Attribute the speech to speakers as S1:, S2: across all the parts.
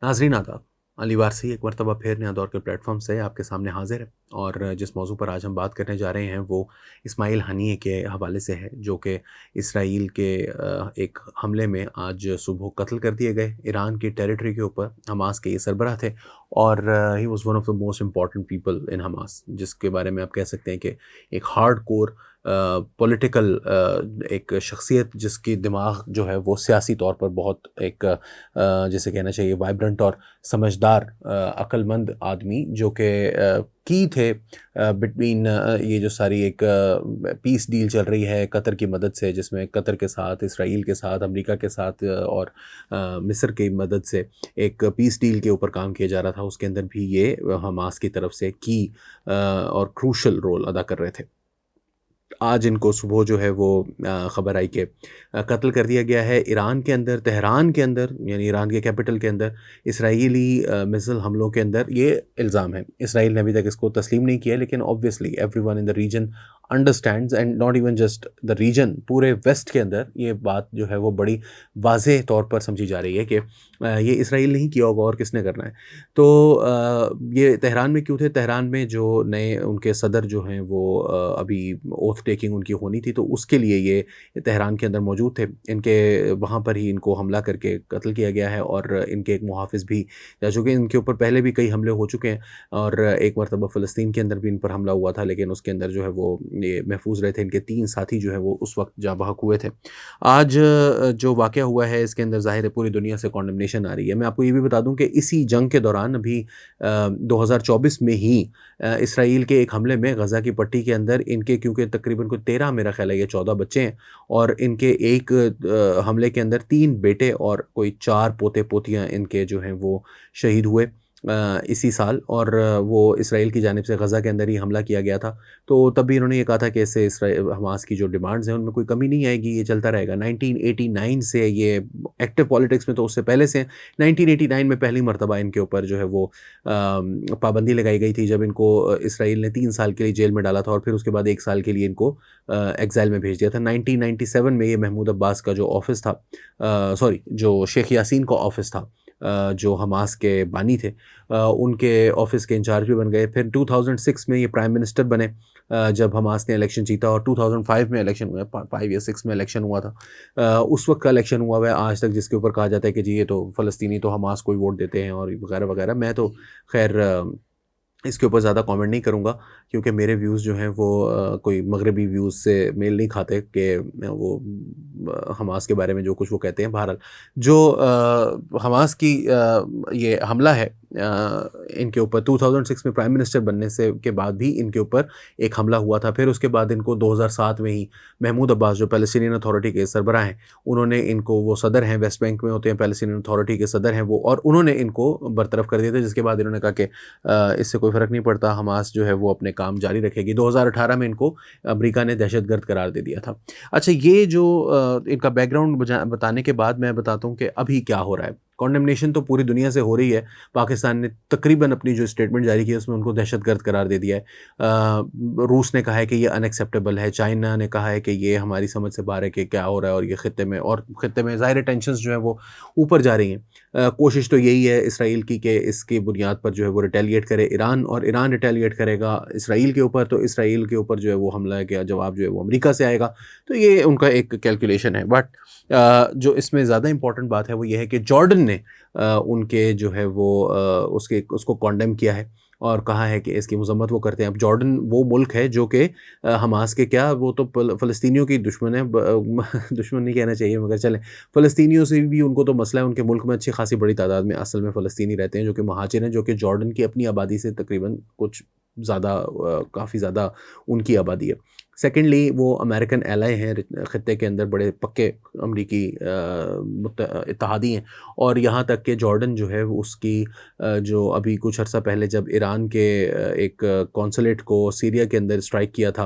S1: नाज़रीन आदाब। अली वारसी एक मरतबा फिर नया दौर के प्लेटफॉर्म से आपके सामने हाजिर है और जिस मौजू पर आज हम बात करने जा रहे हैं वो इस्माइल हनीए के हवाले से है, जो कि इसराइल के एक हमले में आज सुबह कत्ल कर दिए गए। ईरान की टेरिटरी के ऊपर हमास के ये सरबराह थे और he was one of the most important people in Hamas, जिसके बारे में आप कह सकते हैं कि एक हार्ड कोर पॉलिटिकल एक शख्सियत, जिसकी दिमाग जो है वो सियासी तौर पर बहुत एक जिसे कहना चाहिए वाइब्रेंट और समझदार अक्लमंद आदमी, जो कि की थे बिटवीन ये जो सारी एक पीस डील चल रही है कतर की मदद से, जिसमें कतर के साथ, इसराइल के साथ, अमेरिका के साथ और मिस्र की मदद से एक पीस डील के ऊपर काम किया जा रहा था। उसके अंदर भी ये हमास की तरफ से की और क्रूशल रोल अदा कर रहे थे। आज इनको सुबह जो है वो ख़बर आई कि कत्ल कर दिया गया है ईरान के अंदर, तेहरान के अंदर, यानी ईरान के कैपिटल के अंदर इसराइली मिसाइल हमलों के अंदर। ये इल्ज़ाम है, इसराइल ने अभी तक इसको तस्लीम नहीं किया, लेकिन obviously everyone in the region understands, and not even just the region, पूरे वेस्ट के अंदर ये बात जो है वो बड़ी वाज़ेह तौर पर समझी जा रही है कि ये इसराइल नहीं किया होगा और किसने करना है। तो ये तेहरान में क्यों थे? तेहरान में जो नए उनके सदर जो हैं वो अभी ओथ टेकिंग उनकी होनी थी, तो उसके लिए ये तेहरान के अंदर मौजूद थे। इनके वहाँ पर ही इनको हमला करके कत्ल किया गया है और इनके एक मुहाफ़िज़ भी जा चुके हैं। इनके ऊपर पहले भी कई हमले हो चुके हैं और एक मरतबा फ़लस्तीन के अंदर भी इन पर हमला हुआ था, लेकिन उसके अंदर जो है वो ये महफूज रहे थे। इनके 3 साथी जो है वो उस वक्त जाँ बहक हुए थे। आज जो वाक़या हुआ है इसके अंदर ज़ाहिर है पूरी दुनिया से कॉन्डमनेशन आ रही है। मैं आपको ये भी बता दूँ कि इसी जंग के दौरान अभी 2024 में ही इसराइल के एक हमले में गज़ा की पट्टी के अंदर इनके, क्योंकि तकरीबन कोई 13 मेरा ख़्याल है या 14 बच्चे हैं, और इनके एक हमले के अंदर 3 बेटे और कोई 4 पोते-पोतियाँ इनके जो हैं वो शहीद हुए इसी साल। और वो इसराइल की जानिब से गज़ा के अंदर ही हमला किया गया था। तो तब भी इन्होंने ये कहा था कि इससे हमास की जो डिमांड्स हैं उनमें कोई कमी नहीं आएगी, ये चलता रहेगा। 1989 से ये एक्टिव पॉलिटिक्स में, तो उससे पहले से 1989 में पहली मर्तबा इनके ऊपर जो है वो पाबंदी लगाई गई थी, जब इनको इसराइल ने 3 साल के लिए जेल में डाला था और फिर उसके बाद 1 साल के लिए इनको एग्ज़ाइल में भेज दिया था। 1997 में ये महमूद अब्बास का जो ऑफ़िस था, सॉरी, जो शेख यासीन का ऑफ़िस था, जो हमास के बानी थे, उनके ऑफ़िस के इंचार्ज भी बन गए। फिर 2006 में ये प्राइम मिनिस्टर बने जब हमास ने इलेक्शन जीता, और 2005 में इलेक्शन हुआ, 5 या 6 में इलेक्शन हुआ था। उस वक्त का इलेक्शन हुआ है आज तक, जिसके ऊपर कहा जाता है कि जी ये तो फ़लस्तीनी तो हमास को ही वोट देते हैं और वगैरह वगैरह। मैं तो खैर इसके ऊपर ज़्यादा कमेंट नहीं करूँगा, क्योंकि मेरे व्यूज़ जो हैं वो कोई मगरबी व्यूज़ से मेल नहीं खाते कि वो हमास के बारे में जो कुछ वो कहते हैं। बहरहाल जो हमास की ये हमला है इनके ऊपर 2006 में प्राइम मिनिस्टर बनने से के बाद भी इनके ऊपर एक हमला हुआ था। फिर उसके बाद इनको 2007 में ही महमूद अब्बास, जो पैलेस्टीनियन अथॉरिटी के सरबराह हैं, उन्होंने इनको, वो सदर हैं, वेस्ट बैंक में होते हैं, पैलेस्टीनियन अथॉरिटी के सदर हैं वो, और उन्होंने इनको बरतरफ कर दिया था, जिसके बाद इन्होंने कहा कि इससे कोई फ़र्क नहीं पड़ता, हमास जो है वो अपने काम जारी रखेगी। 2018 में इनको अमेरिका ने दहशतगर्द करार दे दिया था। अच्छा, ये जो इनका बैकग्राउंड बताने के बाद मैं बताता हूँ कि अभी क्या हो रहा है। कॉन्डेमनेशन तो पूरी दुनिया से हो रही है। पाकिस्तान ने तकरीबन अपनी जो स्टेटमेंट जारी की है उसमें उनको दहशतगर्द करार दे दिया है। रूस ने कहा है कि ये अनएक्सेप्टेबल है। चाइना ने कहा है कि ये हमारी समझ से बाहर है कि क्या हो रहा है, और ये खित्ते में ज़ाहिर टेंशंस जो है वो ऊपर जा रही हैं। कोशिश तो यही है इसराइल की कि इसकी बुनियाद पर जो है वो रिटेलिएट करे ईरान, और ईरान रिटेलिएट करेगा इसराइल के ऊपर, तो इसराइल के ऊपर जो है वो हमला का जवाब जो है वो अमेरिका से आएगा। तो ये उनका एक कैलकुलेशन है। बट जो इसमें ज़्यादा इंपॉर्टेंट बात है वो ये है कि जॉर्डन ने उनके जो है वो उसको कॉन्डेम किया है और कहा है कि इसकी मज़म्मत वो करते हैं। अब जॉर्डन वो मुल्क है जो कि हमास के क्या, वो तो फ़लस्तीनियों की दुश्मन है, दुश्मन नहीं कहना चाहिए मगर चलें, फ़लस्तीनियों से भी उनको तो मसला है। उनके मुल्क में अच्छी खासी बड़ी तादाद में असल में फ़लस्तीनी रहते हैं, जो कि महाजिर हैं, जो कि जॉर्डन की अपनी आबादी से तकरीबन कुछ ज़्यादा, काफ़ी ज़्यादा उनकी आबादी है। सेकेंडली वो अमेरिकन एलाई हैं, ख़ित्ते के अंदर बड़े पक्के अमरीकी इत्तेहादी हैं। और यहाँ तक कि जॉर्डन जो है उसकी जो अभी कुछ अर्सा पहले जब ईरान के एक कॉन्सुलेट को सीरिया के अंदर स्ट्राइक किया था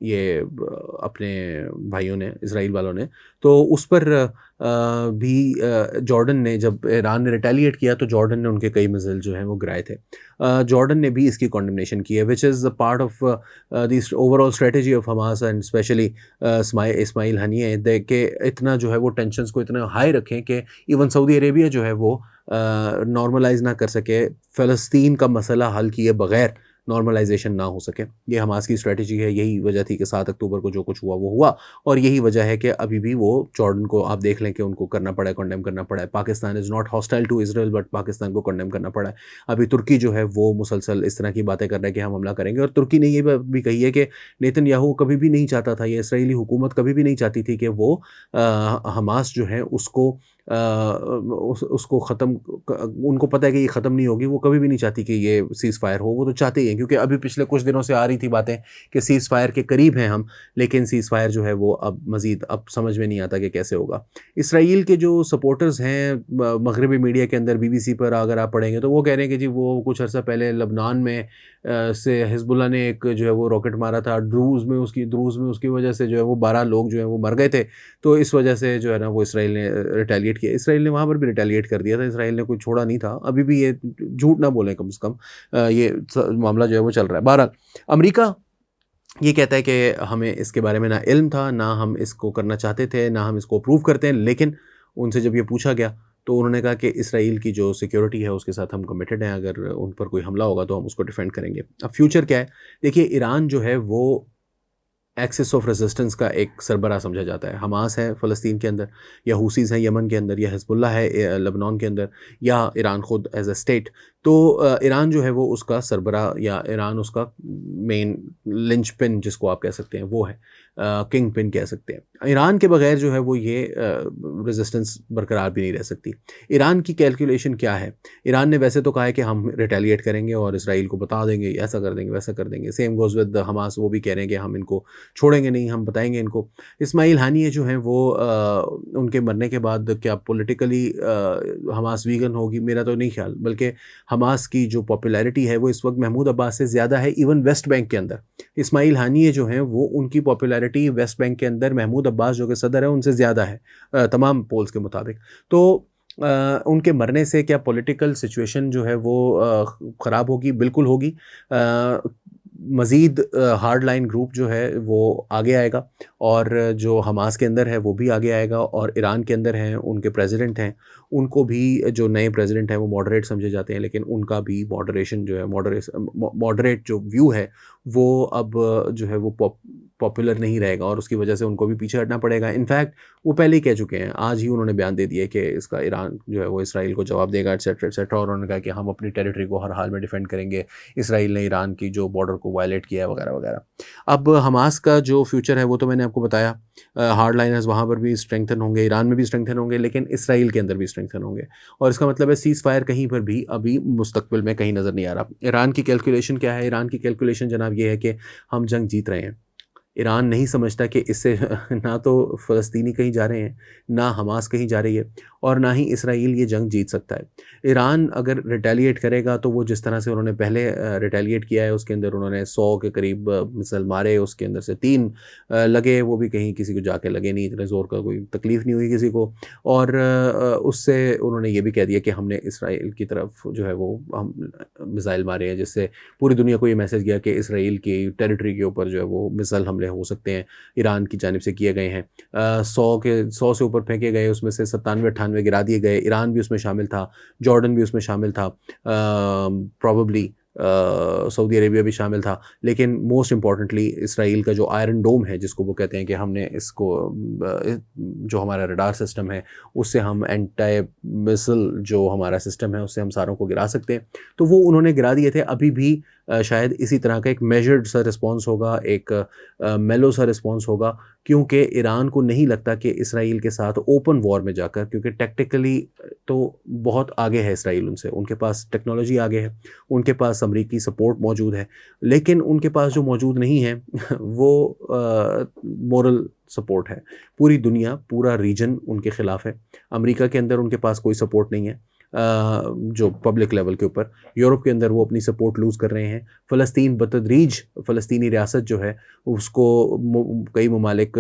S1: ये अपने भाइयों ने, इजराइल वालों ने, तो उस पर भी जॉर्डन ने, जब ईरान ने रिटेलिएट किया तो जॉर्डन ने उनके कई मिसाइल जो हैं वो गिराए थे। जॉर्डन ने भी इसकी कॉन्डेमनेशन की है, which is a part of the overall strategy of Hamas and especially Ismail Haniyeh देख के इतना जो है वो टेंशन्स को इतना हाई रखें कि इवन सऊदी अरेबिया जो है वो नॉर्मलाइज ना कर सके, फ़लस्तीन का मसला हल किए बगैर नॉर्मलाइजेशन ना हो सके। ये हमास की स्ट्रेटजी है, यही वजह थी कि 7 अक्टूबर को जो कुछ हुआ वो हुआ, और यही वजह है कि अभी भी वो जॉर्डन को आप देख लें कि उनको करना पड़ा है, कंडेम करना पड़ा है। Pakistan is not hostile to Israel, but Pakistan को कंडेम करना पड़ा है। अभी तुर्की जो है वो मुसलसल इस तरह की बातें कर रहा है कि हम हमला करेंगे, और तुर्की ने ये भी कही है कि नेतन्याहू कभी भी नहीं चाहता था, ये इसराइली हुकूमत कभी भी नहीं चाहती थी कि वो हमास जो है उसको उसको ख़त्म, उनको पता है कि ये ख़त्म नहीं होगी, वो कभी भी नहीं चाहती कि ये सीज़ फायर हो। वो तो चाहते ही हैं, क्योंकि अभी पिछले कुछ दिनों से आ रही थी बातें कि सीज़ फायर के करीब हैं हम, लेकिन सीज़ फायर जो है वो अब मज़ीद अब समझ में नहीं आता कि कैसे होगा। इसराइल के जो सपोर्टर्स हैं मगरबी मीडिया के अंदर, BBC पर अगर आप पढ़ेंगे तो वो कह रहे हैं कि जी वो कुछ अर्सा पहले लबनान में से हिजबुल्लाह ने एक जो है वो रॉकेट मारा था द्रूज़ में, उसकी वजह से जो है वो 12 लोग जो है वो मर गए थे। तो इस वजह से जो है ना वो इसराइल ने रिटेलिएट किया। इसराइल ने वहाँ पर भी रिटेलिएट कर दिया था, इसराइल ने कोई छोड़ा नहीं था। अभी भी ये झूठ ना बोलें कम से कम, ये मामला जो है वो चल रहा है। बहरहाल अमेरिका ये कहता है कि हमें इसके बारे में ना इल्म था, ना हम इसको करना चाहते थे, ना हम इसको अप्रूव करते हैं, लेकिन उनसे जब ये पूछा गया तो उन्होंने कहा कि इसराइल की जो सिक्योरिटी है उसके साथ हम कमिटेड हैं, अगर उन पर कोई हमला होगा तो हम उसको डिफेंड करेंगे। अब फ्यूचर क्या है? देखिए, ईरान जो है वो एक्सिस ऑफ रेजिस्टेंस का एक सरबराह समझा जाता है। हमास है फ़लस्तीन के अंदर, या हूसीज़ हैं यमन के अंदर, या हिज़्बुल्लाह है लेबनान के अंदर, या ईरान खुद एज अ स्टेट। तो ईरान जो है वो उसका सरबराह, या ईरान उसका मेन लिंचपिन जिसको आप कह सकते हैं वो है, किंग पिन कह सकते हैं। ईरान के बगैर जो है वो ये रेजिस्टेंस बरकरार भी नहीं रह सकती। ईरान की कैलकुलेशन क्या है? ईरान ने वैसे तो कहा है कि हम रिटेलिएट करेंगे और इसराइल को बता देंगे, ऐसा कर देंगे, वैसा कर देंगे। सेम गोज़ विद हमास, वो भी कह रहे हैं कि हम इनको छोड़ेंगे नहीं, हम बताएंगे इनको। इस्माइल हानिये जो हैं वो उनके मरने के बाद क्या पॉलिटिकली हमास वीगन होगी? मेरा तो नहीं ख्याल, बल्कि हमास की जो पॉपुलैरिटी है वो इस वक्त महमूद अब्बास से ज़्यादा है। इवन वेस्ट बैंक के अंदर इस्माइल हानिये जो हैं वो, उनकी पॉपुलैरिटी वेस्ट बैंक के अंदर महमूद अब्बास जो कि सदर है उनसे ज़्यादा है, तमाम पोल्स के मुताबिक। तो उनके मरने से क्या पॉलिटिकल सिचुएशन जो है वो ख़राब होगी? बिल्कुल होगी। मज़ीद हार्ड लाइन ग्रुप जो है वो आगे आएगा, और जो हमास के अंदर है वो भी आगे आएगा, और ईरान के अंदर हैं उनके प्रेसिडेंट हैं, उनको भी, जो नए प्रेसिडेंट हैं वो मॉडरेट समझे जाते हैं, लेकिन उनका भी मॉडरेशन जो है, मॉडरेट जो व्यू है वो अब जो है वो पॉपुलर नहीं रहेगा, और उसकी वजह से उनको भी पीछे हटना पड़ेगा। इनफैक्ट वो पहले ही कह चुके हैं, आज ही उन्होंने बयान दे दिया कि इसका ईरान जो है वो इसराइल को जवाब देगा, एटसेट्रा एटसेट्रा, और उन्होंने कहा कि हम अपनी टेरिटरी को हर हाल में डिफेंड करेंगे, इसराइल ने ईरान की जो बॉर्डर को वायलेट किया है, वगैरह वगैरह। अब हमास का जो फ्यूचर है वो तो मैंने आपको बताया, हार्ड लाइनर्स वहाँ पर भी स्ट्रेंथन होंगे, ईरान में भी स्ट्रेंथन होंगे, लेकिन इसराइल के अंदर भी स्ट्रेंथन होंगे, और इसका मतलब है सीज़ फायर कहीं पर भी अभी मुस्तकबिल में कहीं नज़र नहीं आ रहा। ईरान की कैलकुलेशन क्या है? ईरान की कैलकुलेशन जनाब ये है कि हम जंग जीत रहे हैं। ईरान नहीं समझता कि इससे ना तो फ़लस्तीनी कहीं जा रहे हैं, ना हमास कहीं जा रही है, और ना ही इसराइल ये जंग जीत सकता है। ईरान अगर रिटेलिएट करेगा तो वो जिस तरह से उन्होंने पहले रिटेलिएट किया है, उसके अंदर उन्होंने 100 के करीब मिसाइल मारे, उसके अंदर से 3 लगे, वो भी कहीं किसी को जाके लगे नहीं, इतने ज़ोर का कोई तकलीफ़ नहीं हुई किसी को। और उससे उन्होंने ये भी कह दिया कि हमने इसराइल की तरफ जो है वो हम मिसाइल मारे हैं, जिससे पूरी दुनिया को ये मैसेज गया कि इसराइल की टेरिटरी के ऊपर जो है वो मिसाइल हमले हो सकते हैं, ईरान की जानिब से किए गए हैं। 100 से ऊपर फेंके गए, उसमें से 97-98 गिरा दिए गए। ईरान भी उसमें शामिल था, जॉर्डन भी उसमें शामिल था, प्रॉबली सऊदी अरेबिया भी शामिल था, लेकिन मोस्ट इम्पॉर्टेंटली इसराइल का जो आयरन डोम है, जिसको वो कहते हैं कि हमने इसको जो हमारा रडार सिस्टम है उससे हम एंटी मिसाइल जो हमारा सिस्टम है उससे हम सारों को गिरा सकते हैं, तो वो उन्होंने गिरा दिए थे। अभी भी शायद इसी तरह का एक मेजर्ड सा रिस्पॉन्स होगा, एक मेलो सा रिस्पॉन्स होगा, क्योंकि ईरान को नहीं लगता कि इसराइल के साथ ओपन वॉर में जाकर, क्योंकि टेक्टिकली तो बहुत आगे है इसराइल उनसे, उनके पास टेक्नोलॉजी आगे है, उनके पास अमरीकी सपोर्ट मौजूद है, लेकिन उनके पास जो मौजूद नहीं है वो मोरल सपोर्ट है। पूरी दुनिया, पूरा रीजन उनके ख़िलाफ़ है। अमेरिका के अंदर उनके पास कोई सपोर्ट नहीं है, जो पब्लिक लेवल के ऊपर। यूरोप के अंदर वो अपनी सपोर्ट लूज़ कर रहे हैं। फ़लस्तीन बतदरीज फ़लस्तीनी रियासत जो है उसको कई ममालिक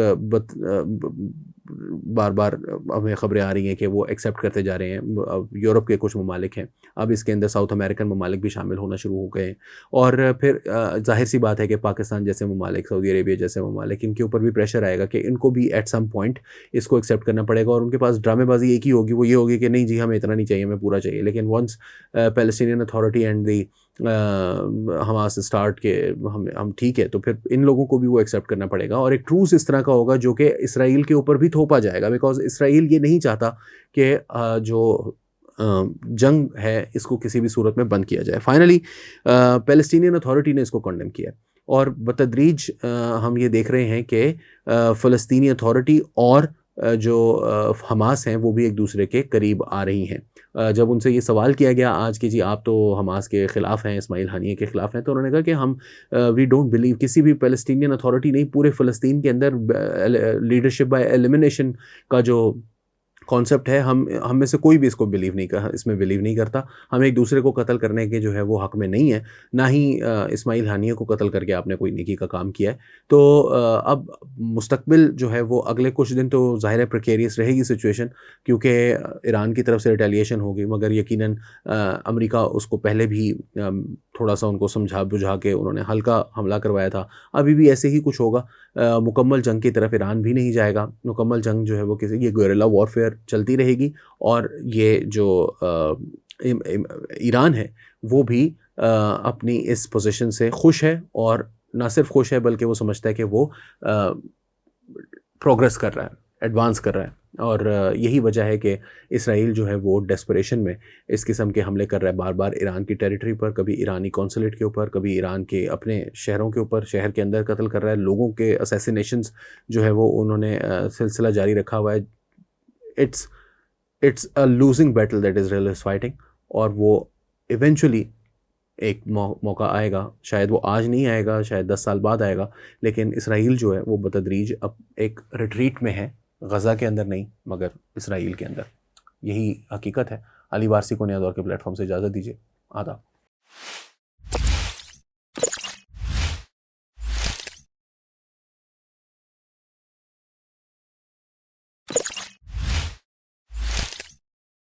S1: बार बार हमें ख़बरें आ रही हैं कि वो एक्सेप्ट करते जा रहे हैं। अब यूरोप के कुछ ममालिक हैं, अब इसके अंदर साउथ अमेरिकन ममालिक भी शामिल होना शुरू हो गए हैं। और फिर ज़ाहिर सी बात है कि पाकिस्तान जैसे ममालिक, सऊदी अरेबिया जैसे ममालिक, इनके ऊपर भी प्रेशर आएगा कि इनको भी एट सम पॉइंट इसको एक्सेप्ट करना पड़ेगा। और उनके पास ड्रामेबाजी एक ही होगी, वो ये होगी कि नहीं जी हमें इतना नहीं चाहिए, हमें पूरा चाहिए। लेकिन once Palestinian Authority and the Hamas start के हम ठीक है, तो फिर इन लोगों को भी वो एक्सेप्ट करना पड़ेगा। और एक ट्रूस इस तरह का होगा जो कि इसराइल के ऊपर भी थोपा जाएगा, बिकॉज इसराइल ये नहीं चाहता कि जो जंग है इसको किसी भी सूरत में बंद किया जाए। फाइनली पैलेस्टीनियन अथॉरिटी ने इसको कंडेम किया और बतदरीज हम ये देख रहे हैं कि फ़लस्तीनी अथॉरिटी और जो हमास हैं वो भी एक दूसरे के करीब आ रही हैं। जब उनसे ये सवाल किया गया आज कि जी आप तो हमास के ख़िलाफ़ हैं, इस्माइल हानिये के ख़िलाफ़ हैं, तो उन्होंने कहा कि हम वी डोंट बिलीव, किसी भी पैलेस्टीनियन अथॉरिटी नहीं, पूरे फ़लस्तीन के अंदर लीडरशिप बाय एलिमिनेशन का जो कॉन्सेप्ट है, हम में से कोई भी इसको इसमें बिलीव नहीं करता। हम एक दूसरे को कत्ल करने के जो है वो हक़ में नहीं है, ना ही इस्माइल हानिये को कत्ल करके आपने कोई नेकी का काम किया है। तो अब मुस्तक़बिल जो है वो अगले कुछ दिन तो ज़ाहिर है प्रिकेरियस रहेगी सिचुएशन, क्योंकि ईरान की तरफ से रिटेलिएशन होगी, मगर यकीनन अमेरिका उसको पहले भी थोड़ा सा उनको समझा बुझा के उन्होंने हल्का हमला करवाया था। अभी भी ऐसे ही कुछ होगा। मुकम्मल जंग की तरफ ईरान भी नहीं जाएगा। मुकम्मल जंग जो है वो ये गुएरिला वॉरफेयर चलती रहेगी। और ये जो ईरान है वो भी अपनी इस पोजीशन से खुश है, और ना सिर्फ खुश है बल्कि वो समझता है कि वो प्रोग्रेस कर रहा है, एडवांस कर रहा है। और यही वजह है कि इसराइल जो है वो डेस्परेशन में इस किस्म के हमले कर रहा है बार बार ईरान की टेरिटरी पर, कभी ईरानी कौंसलेट के ऊपर, कभी ईरान के अपने शहरों के ऊपर, शहर के अंदर कत्ल कर रहा है। लोगों के असैसिनेशंस जो है वो उन्होंने सिलसिला जारी रखा हुआ है। It's a losing battle that Israel is fighting, और वो इवेंचुअली एक मौका आएगा, शायद वो आज नहीं आएगा, शायद 10 साल बाद आएगा, लेकिन इसराइल जो है वो बतदरीज अब एक रिट्रीट में है, गज़ा के अंदर नहीं मगर इसराइल के अंदर। यही हकीकत है। अली वारसी को नया दौर के प्लेटफॉर्म से इजाज़त दीजिए। आदाब।